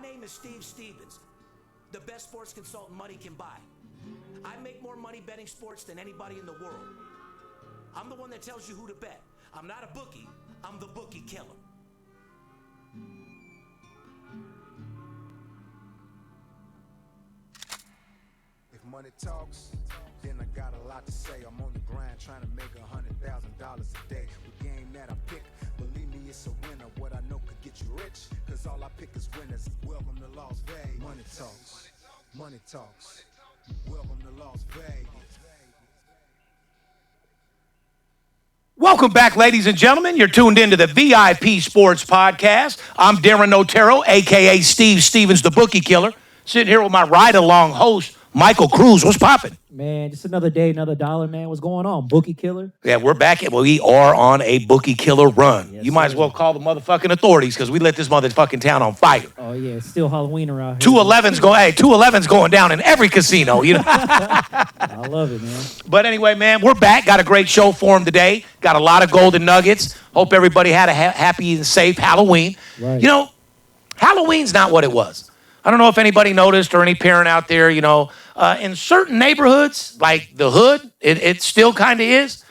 name is Steve Stevens, the best sports consultant money can buy. I make more money betting sports than anybody in the world. I'm the one that tells you who to bet. I'm not a bookie, I'm the bookie killer. If money talks, then I got a lot to say. I'm on the grind trying to make $100,000 a day. The game that I pick, believe me, it's a winner. What I know could get you rich, cause all I pick is winners. Welcome to Las Vegas. Money talks, money talks. Welcome to Las Vegas. Welcome back, ladies and gentlemen. You're tuned into the VIP Sports Podcast. I'm Darren Otero, a.k.a. Steve Stevens, the Bookie Killer, sitting here with my ride-along host, Michael Cruz. What's poppin'? Man, just another day, another dollar, man. What's going on? Bookie Killer? Yeah, we're back. We are on a Bookie Killer run. Yes, you might as well call the motherfucking authorities because we lit this motherfucking town on fire. Oh, yeah. It's still Halloween around here. 211's going down in every casino, you know? I love it, man. But anyway, man, we're back. Got a great show for them today. Got a lot of golden nuggets. Hope everybody had a happy and safe Halloween. Right. You know, Halloween's not what it was. I don't know if anybody noticed or any parent out there, you know, in certain neighborhoods, like the hood, it still kind of is.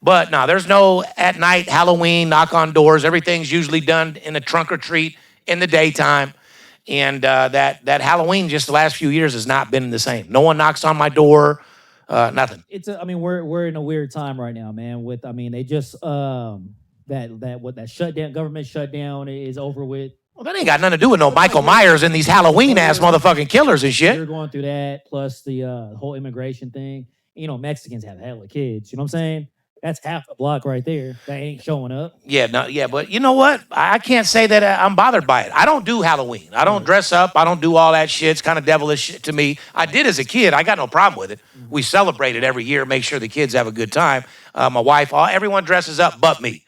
But no, there's no at night Halloween, knock on doors. Everything's usually done in a trunk or treat in the daytime. And that Halloween just the last few years has not been the same. No one knocks on my door, nothing. We're in a weird time right now, man. They just that shutdown, government shutdown is over with. Well, that ain't got nothing to do with no Michael Myers and these Halloween-ass motherfucking killers and shit. We're going through that, plus the whole immigration thing. You know, Mexicans have hella kids. You know what I'm saying? That's half the block right there that ain't showing up. Yeah, but you know what? I can't say that I'm bothered by it. I don't do Halloween. I don't dress up. I don't do all that shit. It's kind of devilish shit to me. I did as a kid. I got no problem with it. We celebrate it every year, make sure the kids have a good time. My wife, everyone dresses up but me.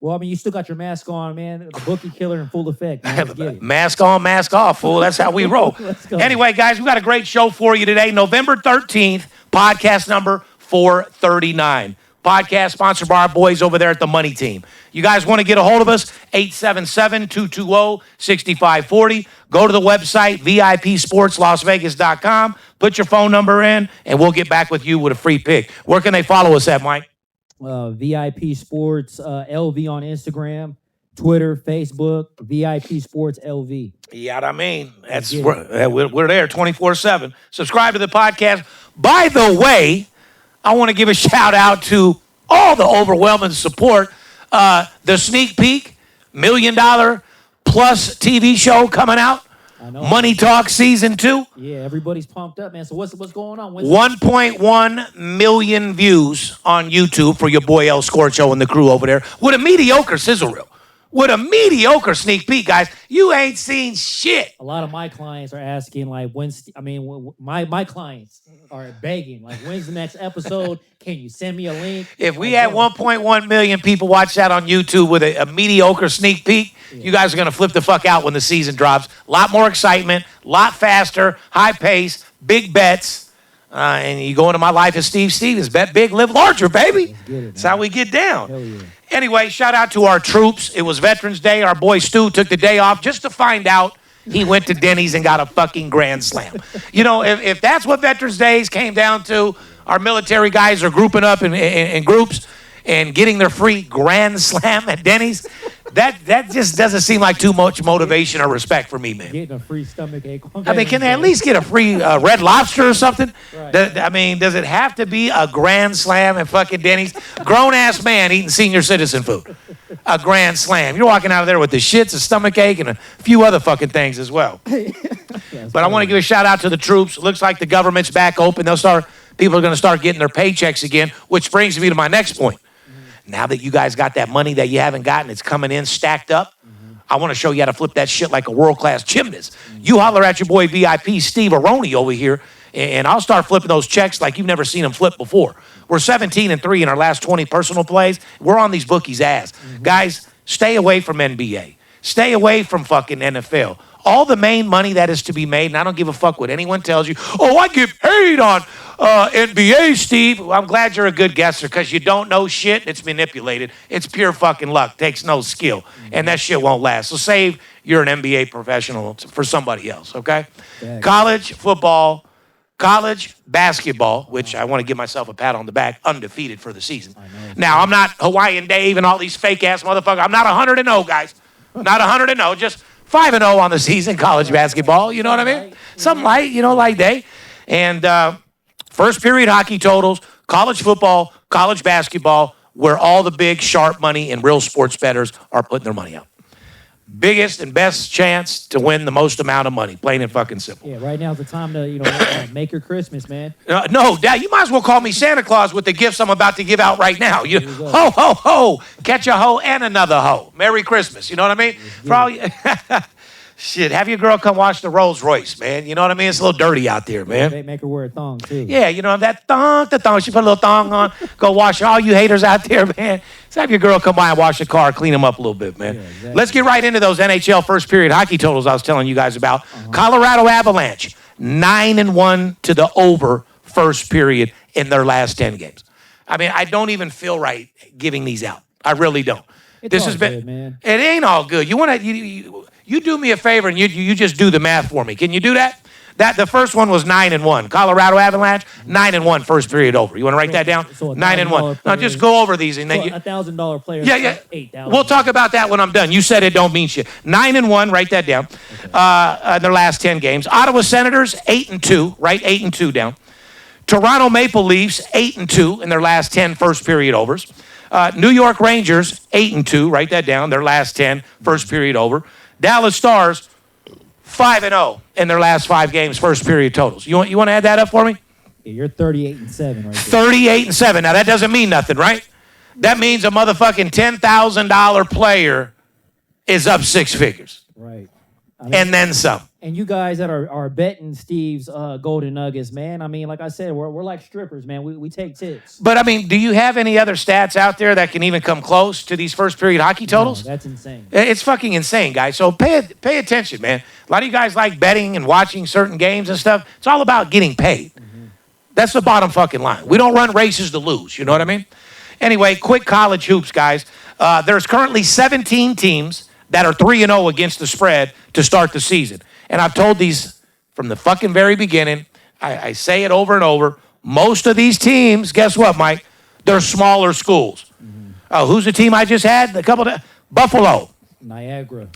Well, I mean, you still got your mask on, man. The Bookie Killer in full effect. Man. Let's get it. Mask on, mask off, fool. That's how we roll. Let's go. Anyway, guys, we got a great show for you today. November 13th, podcast number 439. Podcast sponsored by our boys over there at the Money Team. You guys want to get a hold of us? 877-220-6540. Go to the website, VIPSportsLasVegas.com. Put your phone number in, and we'll get back with you with a free pick. Where can they follow us at, Mike? VIP Sports LV on Instagram, Twitter, Facebook, VIP Sports LV. Yeah, what I mean, we're there 24/7. Subscribe to the podcast. By the way, I want to give a shout out to all the overwhelming support. The sneak peek, $1 million plus TV show coming out. I know. Money Talk Season 2. Yeah, everybody's pumped up, man. So what's going on? 1.1 million views on YouTube for your boy El Scorcho and the crew over there with a mediocre sizzle reel. With a mediocre sneak peek, guys. You ain't seen shit. A lot of my clients are asking, like, my clients are begging, like, when's the next episode? Can you send me a link? If we had 1.1 million people watch that on YouTube with a mediocre sneak peek, you guys are going to flip the fuck out when the season drops. A lot more excitement, a lot faster, high pace, big bets. And you go into my life as Steve Stevens. Bet big, live larger, baby. That's how we get down. Hell yeah. Anyway, shout out to our troops. It was Veterans Day. Our boy Stu took the day off just to find out he went to Denny's and got a fucking grand slam. You know, if that's what Veterans Days came down to, our military guys are grouping up in groups and getting their free grand slam at Denny's. That just doesn't seem like too much motivation or respect for me, man. Getting a free stomach ache. I mean, can they at least get a free Red Lobster or something? Right. Does it have to be a grand slam at fucking Denny's? Grown-ass man eating senior citizen food. A grand slam. You're walking out of there with the shits, a stomach ache, and a few other fucking things as well. But I want to give a shout-out to the troops. Looks like the government's back open. People are going to start getting their paychecks again, which brings me to my next point. Now that you guys got that money that you haven't gotten, it's coming in stacked up. I want to show you how to flip that shit like a world-class gymnast. You holler at your boy VIP Steve Aroni over here, and I'll start flipping those checks like you've never seen them flip before. We're 17-3 in our last 20 personal plays. We're on these bookies' ass. Guys, stay away from NBA. Stay away from fucking NFL. All the main money that is to be made, and I don't give a fuck what anyone tells you. Oh, I get paid on NBA, Steve. Well, I'm glad you're a good guesser because you don't know shit. It's manipulated. It's pure fucking luck. Takes no skill. And that shit won't last. So save you're an NBA professional for somebody else, okay? College football, college basketball, which I want to give myself a pat on the back, undefeated for the season. Now, I'm not Hawaiian Dave and all these fake-ass motherfuckers. I'm not 100-0, guys. Not 100-0, just 5-0 on the season, college basketball. You know what I mean? Something light, light day. And first period hockey totals, college football, college basketball, where all the big, sharp money and real sports bettors are putting their money out. Biggest and best chance to win the most amount of money, plain and fucking simple. Yeah, right now's the time to, make your Christmas, man. No, Dad, you might as well call me Santa Claus with the gifts I'm about to give out right now. Ho, ho, ho, catch a hoe and another hoe. Merry Christmas, you know what I mean? For all you, shit, have your girl come wash the Rolls Royce, man. You know what I mean? It's a little dirty out there, man. Make her wear a thong, too. Yeah, that the thong. She put a little thong on. Go wash all you haters out there, man. Let's have your girl come by and wash the car, clean them up a little bit, man. Yeah, exactly. Let's get right into those NHL first period hockey totals I was telling you guys about. Colorado Avalanche, 9-1 to the over first period in their last 10 games. I mean, I don't even feel right giving these out. I really don't. This has been good, man. It ain't all good. You do me a favor and you just do the math for me. Can you do that? The first one was 9-1. Colorado Avalanche, 9-1 first period over. You want to write that down? So 9-1. Now just go over these and then $1,000 player. Yeah. $8,000. We'll talk about that when I'm done. You said it don't mean shit. 9-1. Write that down. Okay. Their last 10 games. Ottawa Senators 8-2. Write 8-2 down. Toronto Maple Leafs 8-2 in their last 10 first period overs. New York Rangers 8-2. Write that down. Their last 10 first period over. Dallas Stars 5-0 in their last 5 games, first period totals. You want to add that up for me? Yeah, you're 38-7 right there. 38-7. Now that doesn't mean nothing, right? That means a motherfucking $10,000 player is up 6 figures. Right. And then some. And you guys that are betting Steve's Golden Nuggets, man, I mean, like I said, we're like strippers, man. We take tips. But, I mean, do you have any other stats out there that can even come close to these first period hockey totals? No, that's insane. It's fucking insane, guys. So pay attention, man. A lot of you guys like betting and watching certain games and stuff. It's all about getting paid. Mm-hmm. That's the bottom fucking line. We don't run races to lose. You know what I mean? Anyway, quick college hoops, guys. There's currently 17 teams that are 3-0 against the spread to start the season. And I've told these from the fucking very beginning. I say it over and over. Most of these teams, guess what, Mike? They're smaller schools. Mm-hmm. Who's the team I just had? Buffalo. Niagara.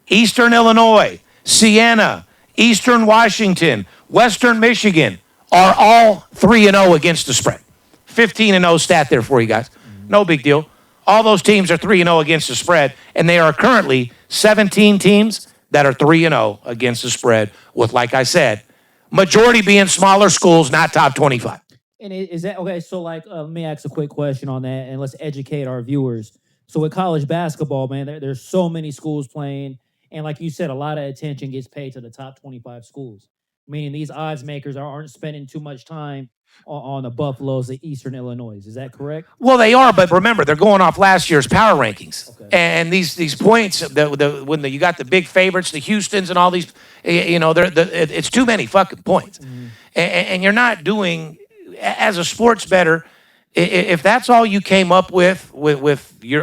Eastern Illinois. Siena. Eastern Washington. Western Michigan are all 3-0 against the spread. 15-0 stat there for you guys. Mm-hmm. No big deal. All those teams are 3-0 against the spread, and they are currently 17 teams that are 3-0 against the spread with, like I said, majority being smaller schools, not top 25. And is that okay? So, let me ask a quick question on that, and let's educate our viewers. So, with college basketball, man, there's so many schools playing, and like you said, a lot of attention gets paid to the top 25 schools. Meaning these odds makers aren't spending too much time on the Buffaloes, the Eastern Illinois. Is that correct? Well, they are, but remember, they're going off last year's power rankings. Okay. And these points, when you got the big favorites, the Houstons and all these, it's too many fucking points. Mm-hmm. And you're not doing, as a sports bettor, if that's all you came up with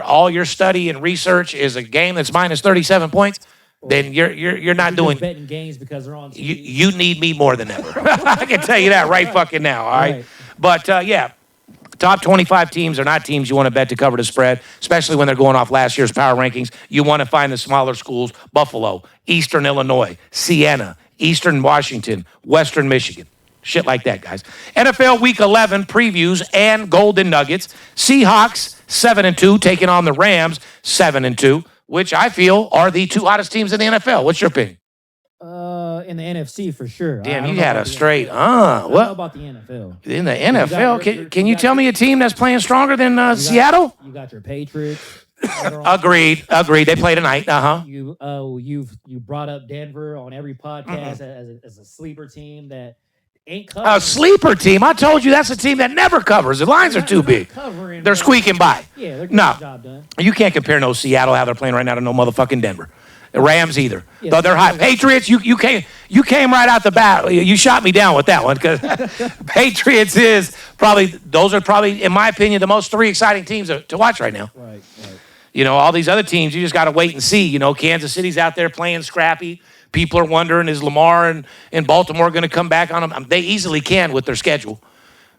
all your study and research is a game that's minus 37 points, then you're not doing betting games because they're on TV. You need me more than ever. I can tell you that right fucking now. All right. But top 25 teams are not teams you want to bet to cover the spread, especially when they're going off last year's power rankings. You want to find the smaller schools: Buffalo, Eastern Illinois, Siena, Eastern Washington, Western Michigan. Shit like that, guys. NFL Week 11 previews and Golden Nuggets. Seahawks 7-2 taking on the Rams 7-2. Which I feel are the 2 hottest teams in the NFL. What's your opinion? In the NFC for sure. Damn, you had a straight, what? I don't know about the NFL. In the NFL? Can you tell me a team that's playing stronger than Seattle? You got your Patriots. Agreed. They play tonight. You brought up Denver on every podcast as a sleeper team that ain't covering. A sleeper team? I told you that's a team that never covers. The lines are too big. They're squeaking by. Yeah, they're getting the job done. You can't compare no Seattle, how they're playing right now, to no motherfucking Denver. The Rams either. Though they're high. Patriots, you came right out the bat. You shot me down with that one because Patriots those are probably, in my opinion, the most three exciting teams to watch right now. Right. You know, all these other teams, you just got to wait and see. You know, Kansas City's out there playing scrappy. People are wondering, is Lamar and Baltimore going to come back on them? They easily can with their schedule.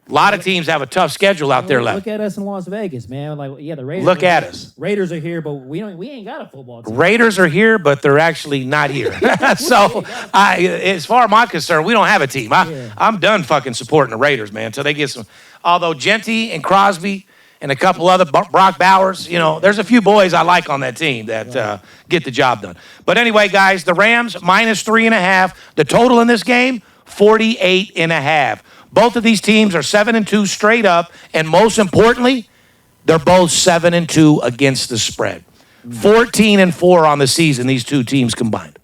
A lot of teams have a tough schedule out there left. Look at us in Las Vegas, man. Like, yeah, the Raiders. Look at us. Raiders are here, but we ain't got a football team. Raiders are here, but they're actually not here. So, as far as I'm concerned, we don't have a team. I'm done fucking supporting the Raiders, man, until they get some. Although Genty and Crosby and a couple other, Brock Bowers, you know, there's a few boys I like on that team that get the job done. But anyway, guys, the Rams -3.5. The total in this game, 48.5. Both of these teams are 7-2 straight up, and most importantly, they're both 7-2 against the spread. 14-4 on the season, these two teams combined.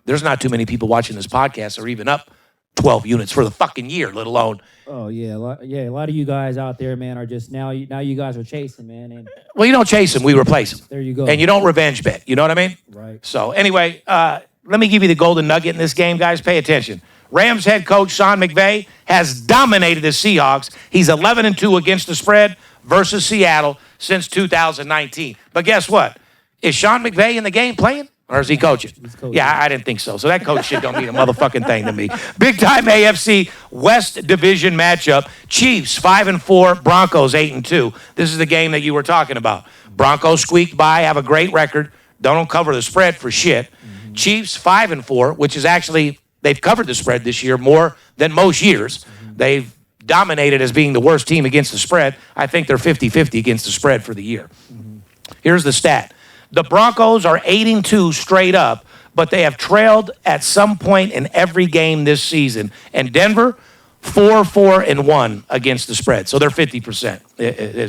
There's not too many people watching this podcast that are even up 12 units for the fucking year, let alone. Oh yeah, a lot of you guys out there, man, are just now you guys are chasing, man. And well, you don't chase them, we replace them. there you go. And you don't revenge bet. You know what I mean? Right. So anyway, let me give you the golden nugget in this game, guys. Pay attention. Rams head coach Sean McVay has dominated the Seahawks. He's 11-2 against the spread versus Seattle since 2019. But guess what? Is Sean McVay in the game playing? Or is he coaching? He's coaching. Yeah, I didn't think so. So that coach shit don't mean a motherfucking thing to me. Big time AFC West Division matchup. Chiefs 5-4, Broncos 8-2. This is the game that you were talking about. Broncos squeaked by, have a great record. Don't cover the spread for shit. Mm-hmm. Chiefs 5-4, which is actually, they've covered the spread this year more than most years. Mm-hmm. They've dominated as being the worst team against the spread. I think they're 50-50 against the spread for the year. Mm-hmm. Here's the stat. The Broncos are 8-2 straight up, but they have trailed at some point in every game this season. And Denver, 4-1 against the spread. So they're 50%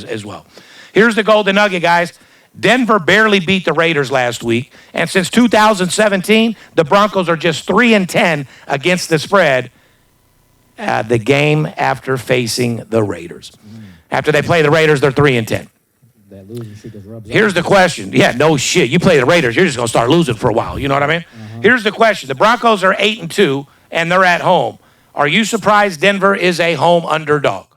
as well. Here's the golden nugget, guys. Denver barely beat the Raiders last week. And since 2017, the Broncos are just 3-10 against the spread the game after facing the Raiders. After they play the Raiders, they're 3-10. That losing streak just rubs Here's off. the question. Yeah, no shit. You play the Raiders, you're just going to start losing for a while. You know what I mean? Here's the question. The Broncos are 8-2, and they're at home. Are you surprised Denver is a home underdog?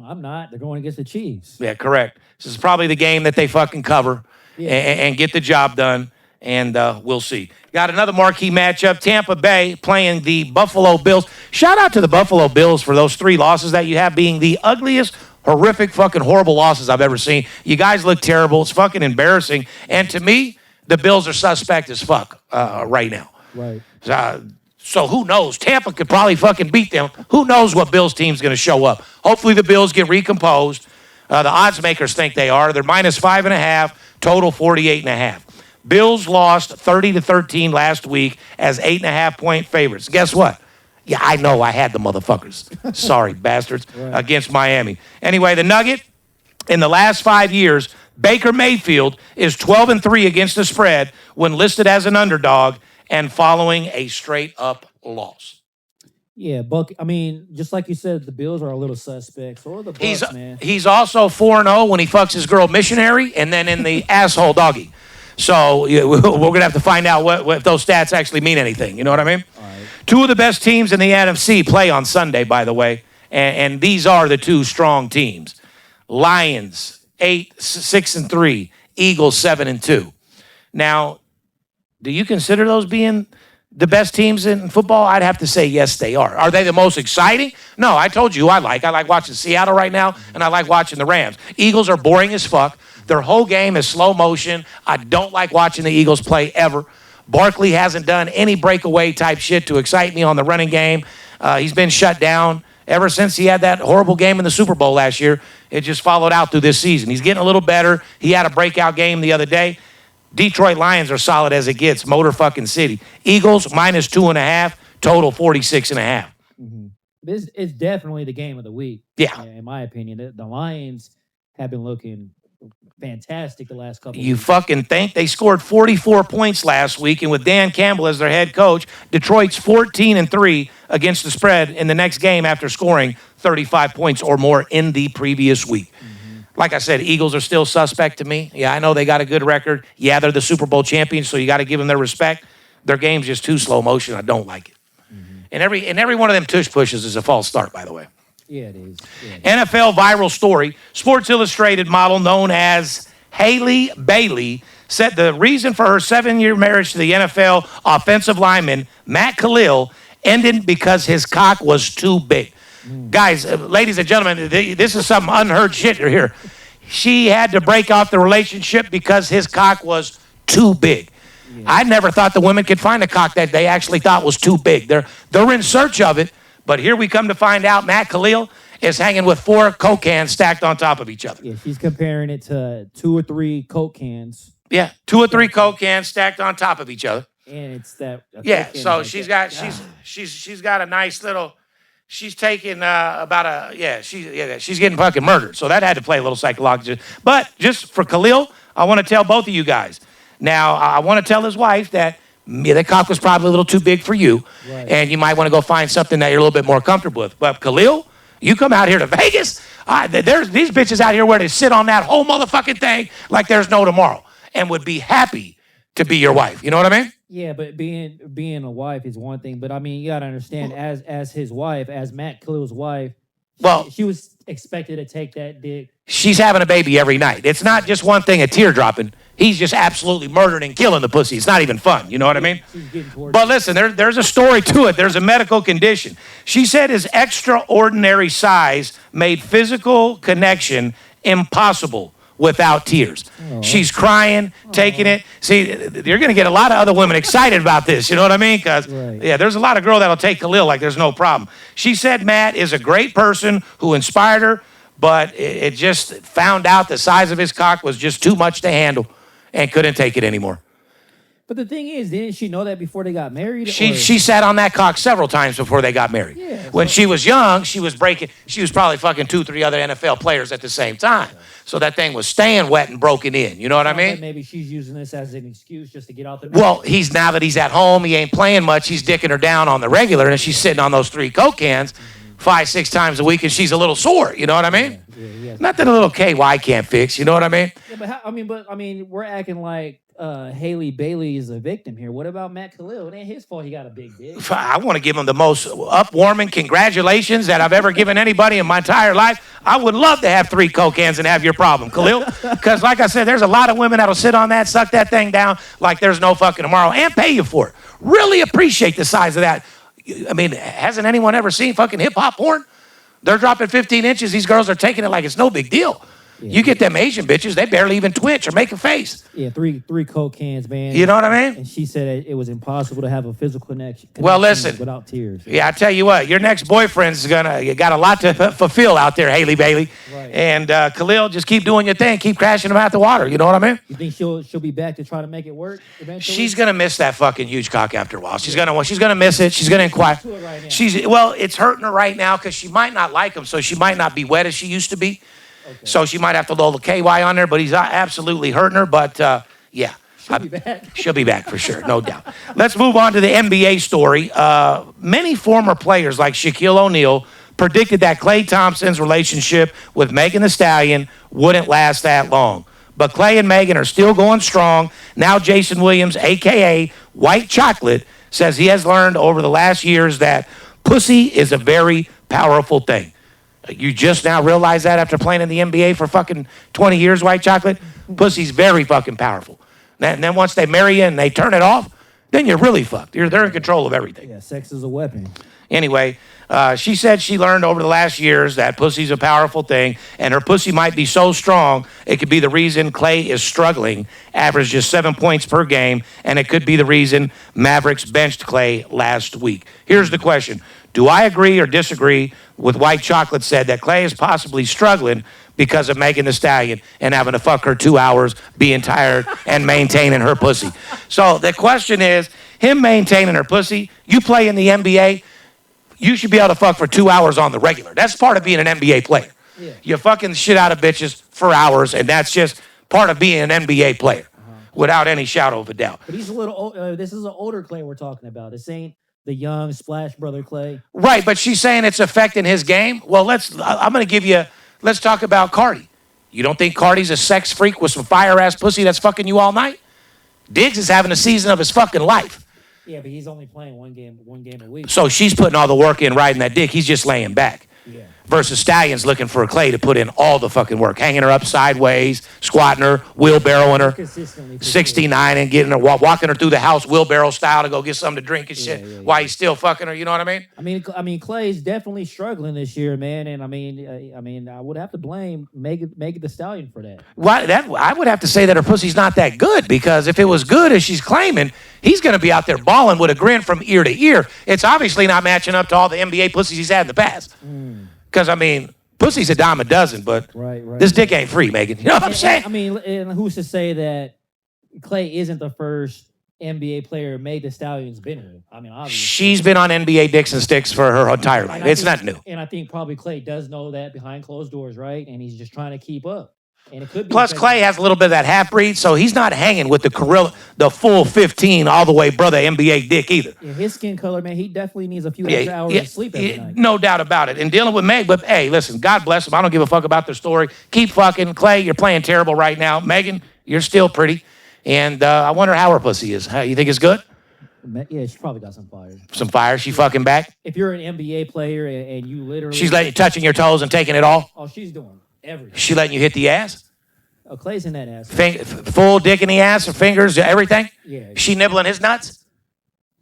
I'm not. They're going against the Chiefs. Yeah, correct. This is probably the game that they fucking cover and get the job done, and we'll see. Got another marquee matchup, Tampa Bay playing the Buffalo Bills. Shout out to the Buffalo Bills for those 3 losses that you have being the ugliest, horrific, fucking horrible losses I've ever seen. You guys look terrible. It's fucking embarrassing. And to me, the Bills are suspect as fuck right now. Right. So who knows? Tampa could probably fucking beat them. Who knows what Bills team's going to show up? Hopefully the Bills get recomposed. The odds makers think they are. They're -5.5, total 48.5. Bills lost 30-13 last week as 8.5-point favorites. Guess what? Yeah, I know I had the motherfuckers. Sorry, bastards, against Miami. Anyway, the nugget, in the last 5 years, Baker Mayfield is 12-3 against the spread when listed as an underdog and following a straight-up loss. Yeah, Buck. I mean, just like you said, the Bills are a little suspect. So are the Bucs, man. He's also 4-0 when he fucks his girl missionary and then in the asshole doggy. So we're going to have to find out what those stats actually mean anything. You know what I mean? All right. 2 of the best teams in the NFC play on Sunday, by the way, and these are the 2 strong teams. Lions, 6-3. Eagles, 7-2. Now, do you consider those being the best teams in football? I'd have to say yes, they are. Are they the most exciting? No, I told you who I like. I like watching Seattle right now, and I like watching the Rams. Eagles are boring as fuck. Their whole game is slow motion. I don't like watching the Eagles play ever. Barkley hasn't done any breakaway type shit to excite me on the running game. He's been shut down ever since he had that horrible game in the Super Bowl last year. It just followed out through this season. He's getting a little better. He had a breakout game the other day. Detroit Lions are solid as it gets. Motor fucking city. Eagles -2.5. Total 46.5. Mm-hmm. It's definitely the game of the week. Yeah. In my opinion, the Lions have been looking fantastic the last couple You weeks. fucking think? They scored 44 points last week, and with Dan Campbell as their head coach, Detroit's 14-3 against the spread in the next game after scoring 35 points or more in the previous week. Like I said, Eagles are still suspect to me. Yeah, I know they got a good record. Yeah, they're the Super Bowl champions, so you got to give them their respect. Their game's just too slow motion. I don't like it. And every one of them tush pushes is a false start, by the way. Yeah, it is. Yeah, NFL viral story. Sports Illustrated model known as Hayleey Baylee said the reason for her 7-year marriage to the NFL offensive lineman Matt Kalil ended because his cock was too big. Guys, ladies and gentlemen, this is some unheard shit here. She had to break off the relationship because his cock was too big. Yeah. I never thought the women could find a cock that they actually thought was too big. They're in search of it, but here we come to find out Matt Kalil is hanging with 4 Coke cans stacked on top of each other. Yeah, she's comparing it to 2 or 3 Coke cans. Yeah, 2 or 3 Coke cans stacked on top of each other. And it's that. Yeah, so she's got a nice little. She's taking she's getting fucking murdered. So that had to play a little psychological. But just for Kalil, I want to tell both of you guys. Now, I want to tell his wife that the cock was probably a little too big for you, right, and you might want to go find something that you're a little bit more comfortable with. But Kalil, you come out here to Vegas, there's these bitches out here where they sit on that whole motherfucking thing like there's no tomorrow and would be happy to be your wife. You know what I mean? Yeah, but being a wife is one thing, but I mean, you got to understand, as his wife, as Matt Kalil's wife, she was expected to take that dick. She's having a baby every night. It's not just one thing, a tear dropping. He's just absolutely murdering and killing the pussy. It's not even fun. You know what I mean? But listen, there's a story to it. There's a medical condition. She said his extraordinary size made physical connection impossible without tears. Oh. She's crying, taking it. See, you're going to get a lot of other women excited about this. You know what I mean? Because, yeah, there's a lot of girls that'll take Kalil like there's no problem. She said Matt is a great person who inspired her, but it just found out the size of his cock was just too much to handle and couldn't take it anymore. But the thing is, didn't she know that before they got married? She sat on that cock several times before they got married. Yeah, when she was young, she was probably fucking 2, 3 other NFL players at the same time. So that thing was staying wet and broken in. You know what I mean? Like maybe she's using this as an excuse just to get out the. Well, now that he's at home, he ain't playing much. He's dicking her down on the regular, and she's sitting on those 3 Coke cans 5, 6 times a week, and she's a little sore. You know what I mean? Yeah. Nothing a little KY can't fix. You know what I mean? Yeah, but we're acting like Hayleey Baylee is a victim here. What about Matt Kalil? It ain't his fault he got a big dick. I want to give him the most upwarming congratulations that I've ever given anybody in my entire life. I would love to have 3 Coke cans and have your problem, Kalil. Because like I said, there's a lot of women that'll sit on that, suck that thing down like there's no fucking tomorrow and pay you for it. Really appreciate the size of that. I mean, hasn't anyone ever seen fucking hip-hop porn? They're dropping 15 inches. These girls are taking it like it's no big deal. Yeah. You get them Asian bitches, they barely even twitch or make a face. Yeah, three Coke cans, man. You know what I mean? And she said it was impossible to have a physical connection well, listen, without tears. Yeah, I tell you what, your next boyfriend's got a lot to fulfill out there, Hayleey Baylee. Right. And Kalil, just keep doing your thing. Keep crashing them out the water. You know what I mean? You think she'll be back to try to make it work eventually? She's gonna miss that fucking huge cock after a while. She's gonna miss it. She's gonna inquire. Right, it's hurting her right now because she might not like him, so she might not be wet as she used to be. Okay. So she might have to load the KY on there, but he's absolutely hurting her. But, yeah. She'll be back. She'll be back for sure, no doubt. Let's move on to the NBA story. Many former players like Shaquille O'Neal predicted that Klay Thompson's relationship with Megan Thee Stallion wouldn't last that long. But Klay and Megan are still going strong. Now Jason Williams, a.k.a. White Chocolate, says he has learned over the last years that pussy is a very powerful thing. You just now realize that after playing in the NBA for fucking 20 years, White Chocolate? Pussy's very fucking powerful. And then once they marry you and they turn it off, then you're really fucked. They're in control of everything. Yeah, sex is a weapon. Anyway, she said she learned over the last years that pussy's a powerful thing, and her pussy might be so strong, it could be the reason Klay is struggling, averaged just 7 points per game, and it could be the reason Mavericks benched Klay last week. Here's the question. Do I agree or disagree with White Chocolate said that Klay is possibly struggling because of Megan Thee Stallion and having to fuck her 2 hours, being tired, and maintaining her pussy? So the question is, him maintaining her pussy, you play in the NBA, you should be able to fuck for 2 hours on the regular. That's part of being an NBA player. Yeah. You're fucking shit out of bitches for hours, and that's just part of being an NBA player without any shadow of a doubt. But he's a little, this is an older Klay we're talking about. This ain't the young Splash Brother Klay. Right, but she's saying it's affecting his game. Well, let's talk about Cardi. You don't think Cardi's a sex freak with some fire-ass pussy that's fucking you all night? Diggs is having a season of his fucking life. Yeah, but he's only playing one game a week. So she's putting all the work in riding that dick. He's just laying back. Yeah. Versus Stallion's looking for Klay to put in all the fucking work, hanging her up sideways, squatting her, wheelbarrowing her, Consistently. 69 and getting her, walking her through the house wheelbarrow style to go get something to drink and shit while he's still fucking her. You know what I mean? I mean, Clay's definitely struggling this year, man. And I mean, I would have to blame Megan Thee Stallion for that. I would have to say that her pussy's not that good, because if it was good as she's claiming, he's going to be out there balling with a grin from ear to ear. It's obviously not matching up to all the NBA pussies he's had in the past. Because, I mean, pussy's a dime a dozen, but right. this dick ain't free, Megan. You know what I'm saying? I mean, and who's to say that Klay isn't the first NBA player Megan Thee Stallion's been with? I mean, obviously. She's been on NBA dicks and sticks for her entire life. It's not new. And I think probably Klay does know that behind closed doors, right? And he's just trying to keep up. And it could be Plus, Klay has a little bit of that half-breed, so he's not hanging with the full 15 all the way brother NBA dick either. Yeah, his skin color, man, he definitely needs a few extra hours of sleep every night. No doubt about it. And dealing with Meg, but hey, listen, God bless him. I don't give a fuck about their story. Keep fucking. Klay, you're playing terrible right now. Megan, you're still pretty. And I wonder how her pussy is. You think it's good? Yeah, she probably got some fire. Some fire? She fucking back? If you're an NBA player and you literally... She's letting you touching your toes and taking it all? Oh, she's doing everything. She letting you hit the ass? Oh, Clay's in that ass. Full dick in the ass, her fingers, everything? Yeah. She nibbling his nuts?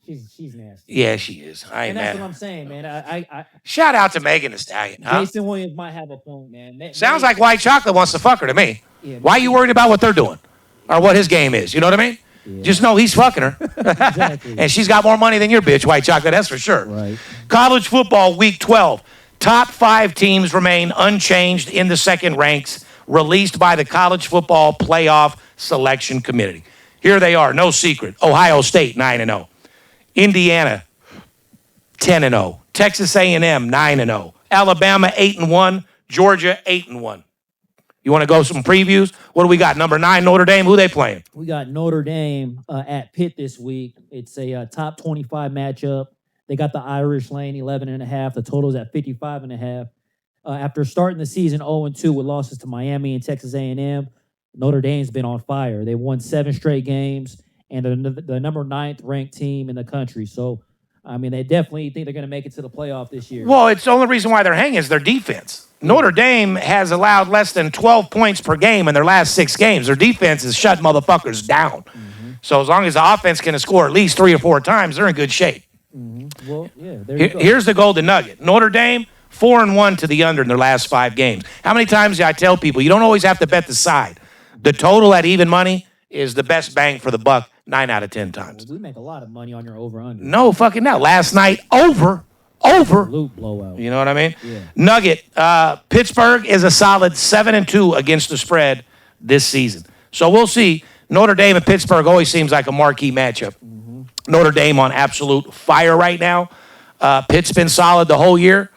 She's nasty. Yeah, she is. I ain't and that's mad. what I'm saying, man. I Shout out to Megan Thee Stallion, huh? Jason Williams might have a point, man. Sounds like White Chocolate wants to fuck her to me. Yeah, Why are you worried about what they're doing? Or what his game is? You know what I mean? Yeah. Just know he's fucking her. Exactly. And she's got more money than your bitch, White Chocolate, that's for sure. Right. College football, week 12. Top 5 teams remain unchanged in the second ranks, released by the College Football Playoff Selection Committee. Here they are, no secret. Ohio State, 9-0. Indiana, 10-0. Texas A&M, 9-0. Alabama, 8-1. Georgia, 8-1. You want to go some previews? What do we got? Number 9, Notre Dame. Who they playing? We got Notre Dame at Pitt this week. It's a top 25 matchup. They got the Irish lane, 11.5. The total's at 55.5. After starting the season 0-2 with losses to Miami and Texas A&M, Notre Dame's been on fire. They won 7 straight games, and they're the number 9th ranked team in the country. So, I mean, they definitely think they're going to make it to the playoff this year. Well, it's the only reason why they're hanging is their defense. Notre Dame has allowed less than 12 points per game in their last 6 games. Their defense has shut motherfuckers down. Mm-hmm. So as long as the offense can score at least 3 or 4 times, they're in good shape. Mm-hmm. Well, yeah, there you go. Here's the golden nugget. Notre Dame, 4-1 to the under in their last 5 games. How many times do I tell people, you don't always have to bet the side. The total at even money is the best bang for the buck 9 out of 10 times. We make a lot of money on your over-under. No fucking no. Last night, over. Absolute blowout. You know what I mean? Yeah. Nugget, Pittsburgh is a solid 7-2 against the spread this season. So we'll see. Notre Dame and Pittsburgh always seems like a marquee matchup. Mm-hmm. Notre Dame on absolute fire right now. Pitt's been solid the whole year.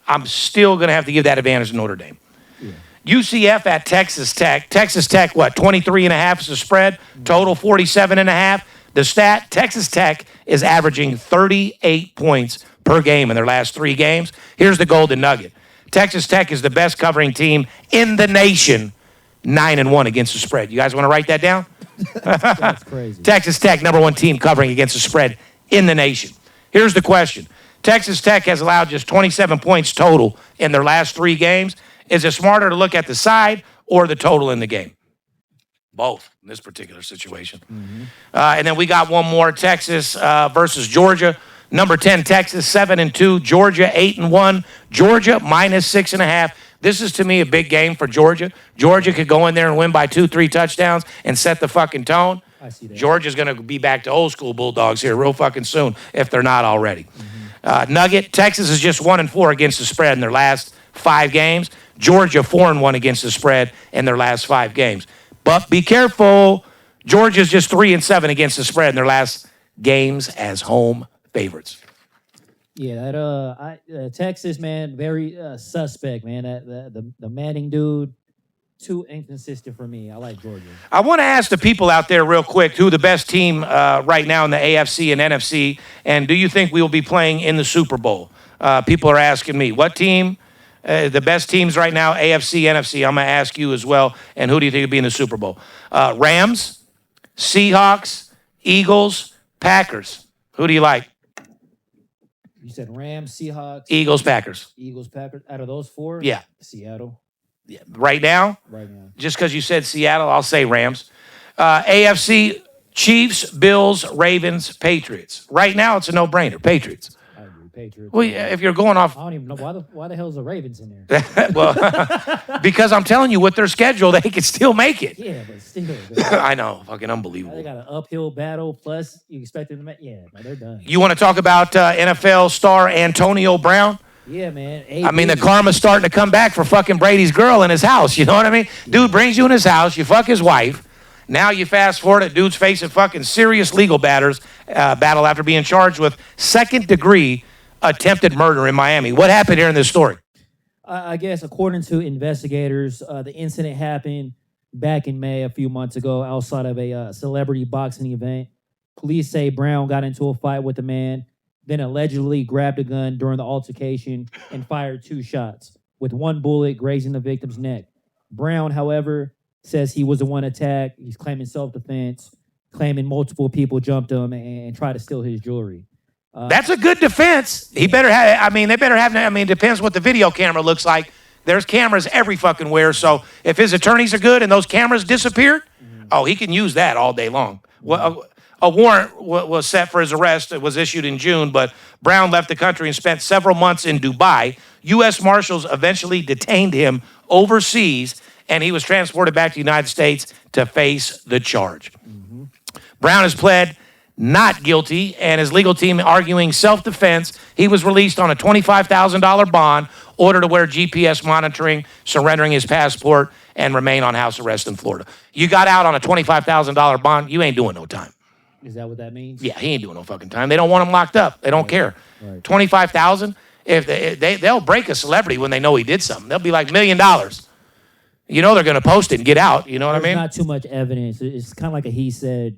I'm still going to have to give that advantage to Notre Dame. Yeah. UCF at Texas Tech. Texas Tech, 23.5 is the spread. Total 47.5. The stat, Texas Tech is averaging 38 points per game in their last 3 games. Here's the golden nugget. Texas Tech is the best covering team in the nation, 9-1 against the spread. You guys want to write that down? That's crazy. Texas Tech, number 1 team covering against the spread in the nation. Here's the question. Texas Tech has allowed just 27 points total in their last 3 games. Is it smarter to look at the side or the total in the game? Both in this particular situation. Mm-hmm. And then we got one more, Texas versus Georgia. Number 10, Texas, 7-2. Georgia, 8-1. Georgia, -6.5. This is, to me, a big game for Georgia. Georgia could go in there and win by 2-3 touchdowns and set the fucking tone. I see that. Georgia's going to be back to old school Bulldogs here real fucking soon if they're not already. Mm-hmm. Nugget, Texas is just 1-4 against the spread in their last 5 games. Georgia, 4-1 against the spread in their last 5 games. But be careful. Georgia's just 3-7 against the spread in their last games as home favorites. Yeah, that Texas, man, very suspect, man. The Manning dude, too inconsistent for me. I like Georgia. I want to ask the people out there real quick who the best team right now in the AFC and NFC, and do you think we will be playing in the Super Bowl? People are asking me, what team The best teams right now, AFC, NFC. I'm going to ask you as well. And who do you think will be in the Super Bowl? Rams, Seahawks, Eagles, Packers. Who do you like? You said Rams, Seahawks, Eagles, Packers. Eagles, Packers. Out of those four? Yeah. Seattle. Yeah. Right now? Right now. Just because you said Seattle, I'll say Rams. AFC, Chiefs, Bills, Ravens, Patriots. Right now, it's a no-brainer. Patriots. I agree. Patriots. Well, if you're going off... I don't even know why the hell is the Ravens in there? well, because I'm telling you, with their schedule, they can still make it. Yeah, but still. I know. Fucking unbelievable. They got an uphill battle, plus you expect them to make... Yeah, no, they're done. You want to talk about NFL star Antonio Brown? Yeah, man. I mean, the karma's starting to come back for fucking Brady's girl in his house. You know what I mean? Dude brings you in his house. You fuck his wife. Now you fast forward it. Dude's facing fucking serious legal battle after being charged with second-degree attempted murder in Miami. What happened here in this story? I guess according to investigators, the incident happened back in May, a few months ago, outside of a celebrity boxing event. Police say Brown got into a fight with the man, then allegedly grabbed a gun during the altercation and fired 2 shots, with 1 bullet grazing the victim's neck. Brown, however, says he was the one attacked. He's claiming self-defense, claiming multiple people jumped him and tried to steal his jewelry. That's a good defense. He better have, they better have, it depends what the video camera looks like. There's cameras every fucking where, so if his attorneys are good and those cameras disappeared, he can use that all day long. Well, a warrant was set for his arrest. It was issued in June, but Brown left the country and spent several months in Dubai. U.S. Marshals eventually detained him overseas, and he was transported back to the United States to face the charge. Brown has pled not guilty, and his legal team arguing self-defense. He was released on a $25,000 bond, ordered to wear GPS monitoring, surrendering his passport, and remain on house arrest in Florida. You got out on a $25,000 bond, you ain't doing no time. Is that what that means? Yeah, he ain't doing no fucking time. They don't want him locked up. They don't care. Right. $25,000. If they'll break a celebrity when they know he did something. They'll be like $1 million. You know they're going to post it and get out. You know what I mean? Not too much evidence. It's kind of like a he said,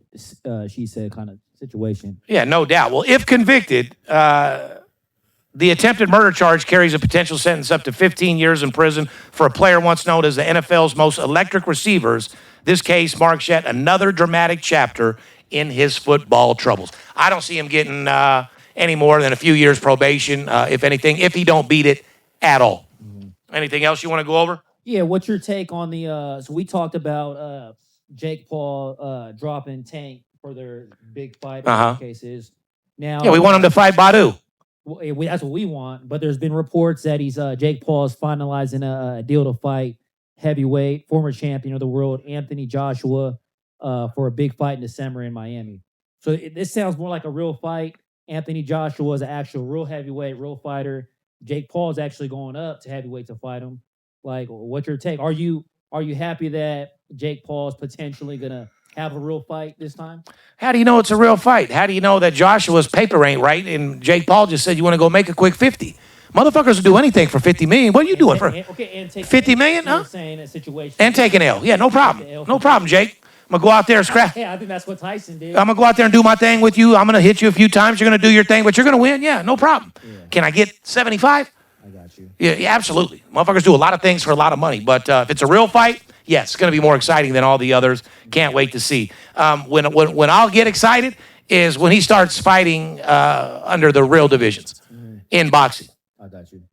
she said kind of situation. Yeah, no doubt. Well, if convicted, the attempted murder charge carries a potential sentence up to 15 years in prison for a player once known as the NFL's most electric receivers. This case marks yet another dramatic chapter in his football troubles. I don't see him getting any more than a few years probation, if anything, if he don't beat it at all. Anything else you want to go over? Yeah, what's your take on the so we talked about Jake Paul dropping Tank for their big fight cases. Now, yeah, we want him to fight Badu. That's what we want, but there's been reports that Jake Paul is finalizing a deal to fight heavyweight, former champion of the world, Anthony Joshua, for a big fight in December in Miami. So this sounds more like a real fight. Anthony Joshua is an actual real heavyweight, real fighter. Jake Paul is actually going up to heavyweight to fight him. Like, what's your take? Are you happy that Jake Paul is potentially gonna have a real fight this time? How do you know it's a real fight? How do you know that Joshua's paper ain't right and Jake Paul just said you want to go make a quick 50? Motherfuckers will do anything for 50 million. What are you doing for and take 50 million? Huh? Saying a situation and take an L. Yeah, no problem. No problem, Jake. I'm gonna go out there and scrap. Yeah, I think that's what Tyson did. I'm gonna go out there and do my thing with you. I'm gonna hit you a few times. You're gonna do your thing, but you're gonna win. Yeah, no problem. Yeah. Can I get 75? I got you. Yeah, absolutely. Motherfuckers do a lot of things for a lot of money, but if it's a real fight, yes, it's going to be more exciting than all the others. Can't wait to see. When I'll get excited is when he starts fighting under the real divisions in boxing. I got you.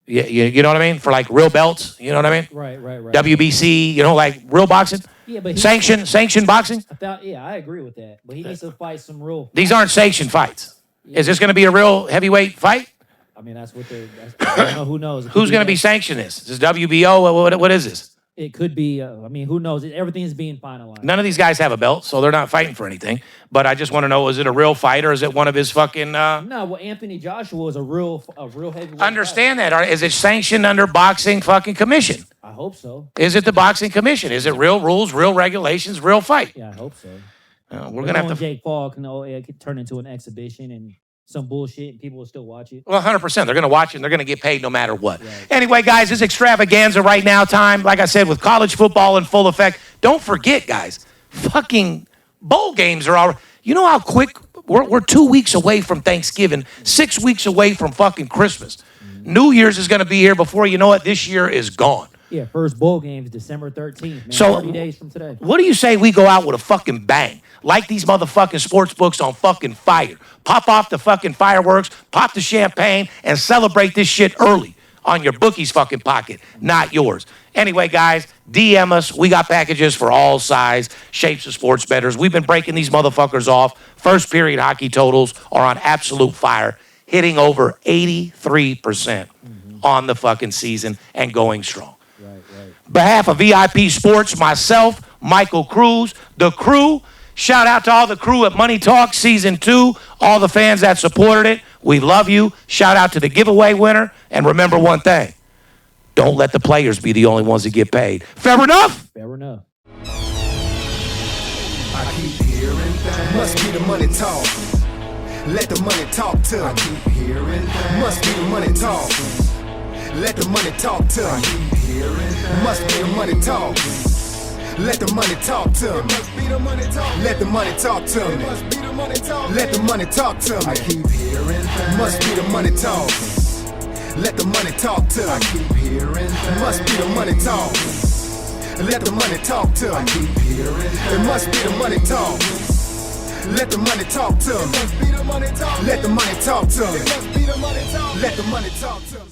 Yeah, you know what I mean? For like real belts, you know what I mean? Right. WBC, like real boxing. Yeah, but sanctioned boxing. I agree with that. But he needs to fight some real. These aren't sanctioned fights. Yeah. Is this going to be a real heavyweight fight? I mean, that's what I don't know. Who knows? Who's going to be sanctioning this? Is this WBO? What is this? It could be. Who knows? Everything is being finalized. None of these guys have a belt, so they're not fighting for anything. But I just want to know: is it a real fight or is it one of his fucking? No, well, Anthony Joshua is a real heavyweight. Understand that? Is it sanctioned under boxing fucking commission? I hope so. Is it the boxing commission? Is it real rules, real regulations, real fight? Yeah, I hope so. We're gonna have to. Jake Paul can turn into an exhibition and some bullshit, and people will still watch it. Well, 100%. They're going to watch it, and they're going to get paid no matter what. Right. Anyway, guys, it's extravaganza right now time. Like I said, with college football in full effect. Don't forget, guys, fucking bowl games are all... You know how quick... We're 2 weeks away from Thanksgiving, 6 weeks away from fucking Christmas. New Year's is going to be here before you know it. This year is gone. Yeah, first bowl game is December 13th, man. So, 30 days from today. What do you say we go out with a fucking bang? Like these motherfucking sports books on fucking fire. Pop off the fucking fireworks, pop the champagne, and celebrate this shit early on your bookie's fucking pocket, not yours. Anyway, guys, DM us. We got packages for all size, shapes of sports bettors. We've been breaking these motherfuckers off. First period hockey totals are on absolute fire, hitting over 83% on the fucking season and going strong. Behalf of VIP Sports, myself, Michael Cruz, the crew, shout out to all the crew at Money Talk Season 2, all the fans that supported it. We love you. Shout out to the giveaway winner. And remember one thing, don't let the players be the only ones that get paid. Fair enough? Fair enough. I keep hearing things. Must be the money talk. Let the money talk to me. I keep hearing things. Must be the money talk. Let the money talk to me. I keep hearing things. Must be the money talk. Let the money talk to me. Must be the money talk. Let the money talk to me. Must be the money talk. Let the money talk to me. I keep hearing things. Must be the money talk. Let the money talk to me. I keep hearing things. Must be the money talk. Let the money talk to me. I keep hearing things. It must be the money talk. Let the money talk to me. It must be the money talk. Let the money talk to me. It must be the money talk. Let the money talk to me.